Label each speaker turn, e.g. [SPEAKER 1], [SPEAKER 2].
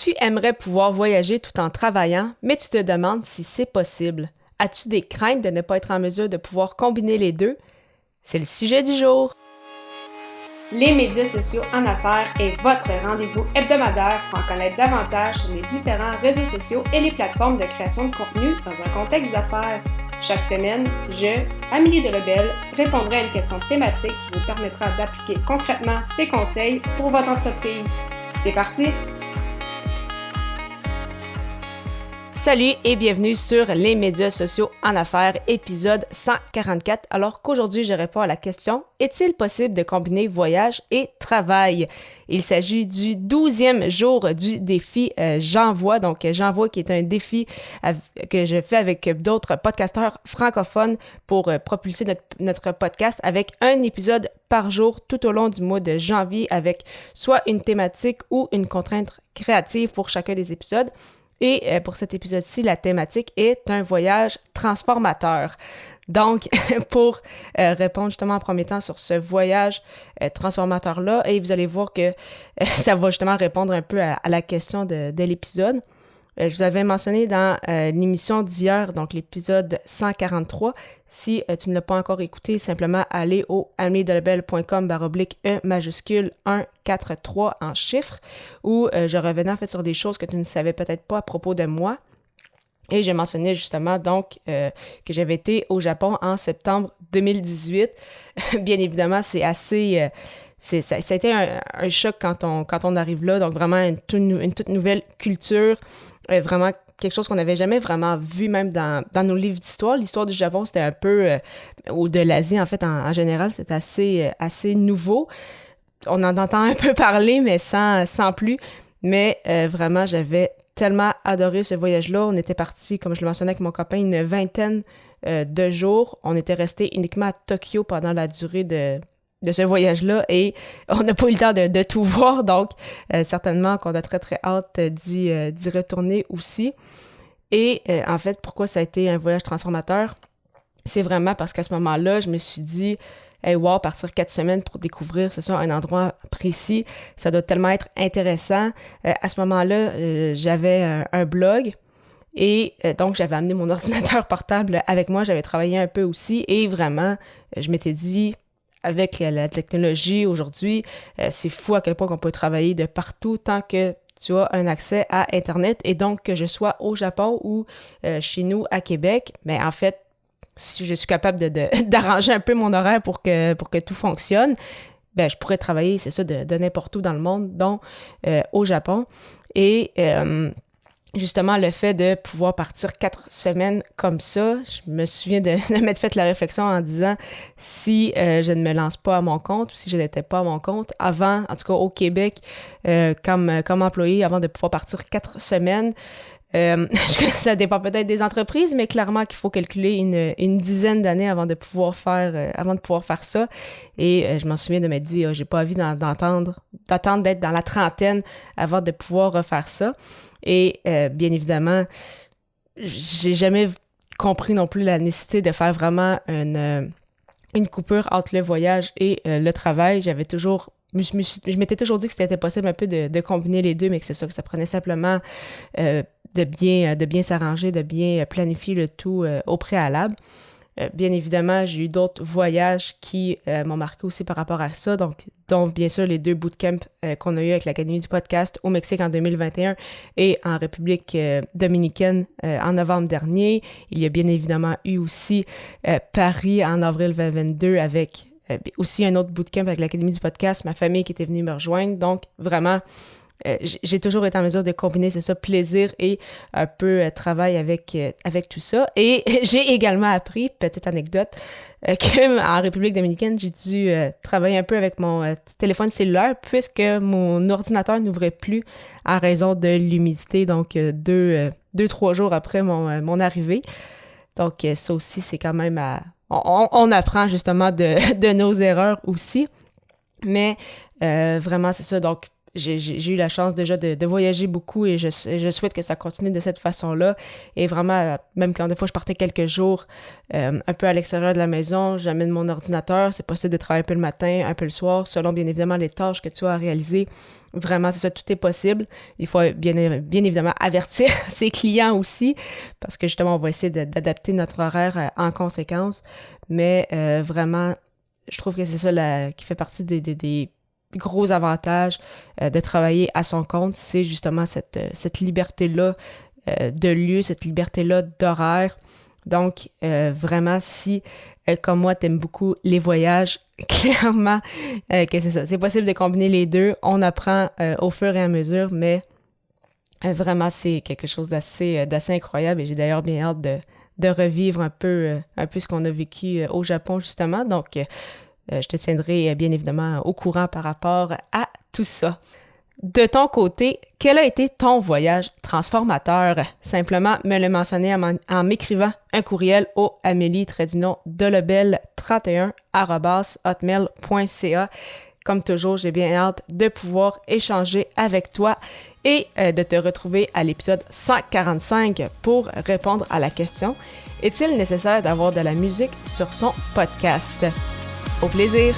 [SPEAKER 1] Tu aimerais pouvoir voyager tout en travaillant, mais tu te demandes si c'est possible. As-tu des craintes de ne pas être en mesure de pouvoir combiner les deux? C'est le sujet du jour.
[SPEAKER 2] Les médias sociaux en affaires est votre rendez-vous hebdomadaire pour en connaître davantage sur les différents réseaux sociaux et les plateformes de création de contenu dans un contexte d'affaires. Chaque semaine, je, Amélie Delebel, répondrai à une question thématique qui vous permettra d'appliquer concrètement ces conseils pour votre entreprise. C'est parti!
[SPEAKER 1] Salut et bienvenue sur les médias sociaux en affaires, épisode 144, alors qu'aujourd'hui je réponds à la question « Est-il possible de combiner voyage et travail? » Il s'agit du 12e jour du défi J'envoie, donc J'envoie qui est un défi que je fais avec d'autres podcasteurs francophones pour propulser notre podcast avec un épisode par jour tout au long du mois de janvier avec soit une thématique ou une contrainte créative pour chacun des épisodes. Et pour cet épisode-ci, la thématique est un voyage transformateur. Donc, pour répondre justement en premier temps sur ce voyage transformateur-là, et vous allez voir que ça va justement répondre un peu à la question de l'épisode. Je vous avais mentionné dans l'émission d'hier, donc l'épisode 143. Si tu ne l'as pas encore écouté, simplement aller au ameliedelebel.com/E majuscule 143 en chiffres, où je revenais en fait sur des choses que tu ne savais peut-être pas à propos de moi. Et je mentionnais justement donc que j'avais été au Japon en septembre 2018. Bien évidemment, c'est assez... ça a été un choc quand on arrive là, donc vraiment une toute nouvelle culture, vraiment quelque chose qu'on n'avait jamais vraiment vu même dans nos livres d'histoire. L'histoire du Japon, c'était un peu, ou de l'Asie en fait en général, c'est assez nouveau. On en entend un peu parler, mais sans plus. Mais vraiment, j'avais tellement adoré ce voyage-là. On était partis, comme je le mentionnais avec mon copain, une vingtaine de jours. On était restés uniquement à Tokyo pendant la durée de ce voyage-là et on n'a pas eu le temps de tout voir, donc certainement qu'on a très très hâte d'y retourner aussi. Et en fait, pourquoi ça a été un voyage transformateur? C'est vraiment parce qu'à ce moment-là, je me suis dit « Hey, wow, partir 4 semaines pour découvrir, c'est ça, un endroit précis, ça doit tellement être intéressant. » À ce moment-là, j'avais un blog. Et donc, j'avais amené mon ordinateur portable avec moi, j'avais travaillé un peu aussi et vraiment, je m'étais dit, avec la technologie aujourd'hui, c'est fou à quel point on peut travailler de partout tant que tu as un accès à Internet. Et donc, que je sois au Japon ou chez nous à Québec, mais en fait, si je suis capable d'arranger un peu mon horaire pour que tout fonctionne, ben je pourrais travailler, c'est ça, de n'importe où dans le monde, dont au Japon. Et justement, le fait de pouvoir partir 4 semaines comme ça, je me souviens de m'être fait la réflexion en disant si je ne me lance pas à mon compte ou si je n'étais pas à mon compte avant, en tout cas au Québec, comme employé, avant de pouvoir partir 4 semaines, ça dépend peut-être des entreprises, mais clairement qu'il faut calculer une dizaine d'années avant de pouvoir faire ça. Et je m'en souviens de me dire, j'ai pas envie d'attendre d'être dans la trentaine avant de pouvoir refaire ça. Et bien évidemment, j'ai jamais compris non plus la nécessité de faire vraiment une coupure entre le voyage et le travail. Je m'étais toujours dit que c'était possible un peu de combiner les deux, mais que c'est ça, que ça prenait simplement de bien s'arranger, de bien planifier le tout au préalable. Bien évidemment, j'ai eu d'autres voyages qui m'ont marqué aussi par rapport à ça, dont bien sûr les 2 bootcamps qu'on a eu avec l'Académie du podcast au Mexique en 2021 et en République dominicaine en novembre dernier. Il y a bien évidemment eu aussi Paris en avril 2022 avec aussi un autre bootcamp avec l'Académie du podcast, ma famille qui était venue me rejoindre. Donc vraiment, j'ai toujours été en mesure de combiner, c'est ça, plaisir et un peu travail avec tout ça. Et j'ai également appris, petite anecdote, qu'en République dominicaine, j'ai dû travailler un peu avec mon téléphone cellulaire puisque mon ordinateur n'ouvrait plus à raison de l'humidité, donc 2-3 jours après mon arrivée. Donc ça aussi, c'est quand même on apprend justement de nos erreurs aussi. Mais vraiment, c'est ça. Donc, j'ai eu la chance déjà de voyager beaucoup et je souhaite que ça continue de cette façon-là. Et vraiment, même quand des fois je partais quelques jours un peu à l'extérieur de la maison, j'amène mon ordinateur. C'est possible de travailler un peu le matin, un peu le soir, selon bien évidemment les tâches que tu as à réaliser. Vraiment, c'est ça, tout est possible. Il faut bien évidemment avertir ses clients aussi, parce que justement, on va essayer d'adapter notre horaire en conséquence. Mais vraiment, je trouve que c'est ça qui fait partie des gros avantages de travailler à son compte, c'est justement cette liberté-là de lieu, cette liberté-là d'horaire. Donc, vraiment, si, comme moi, t'aimes beaucoup les voyages, clairement que c'est ça. C'est possible de combiner les deux. On apprend au fur et à mesure, mais vraiment, c'est quelque chose d'assez incroyable et j'ai d'ailleurs bien hâte de revivre un peu ce qu'on a vécu au Japon, justement. Donc, je te tiendrai bien évidemment au courant par rapport à tout ça. De ton côté, quel a été ton voyage transformateur? Simplement me le mentionner en m'écrivant un courriel au amélie-delebel31@hotmail.ca. Comme toujours, j'ai bien hâte de pouvoir échanger avec toi et de te retrouver à l'épisode 145 pour répondre à la question « Est-il nécessaire d'avoir de la musique sur son podcast? » Au plaisir!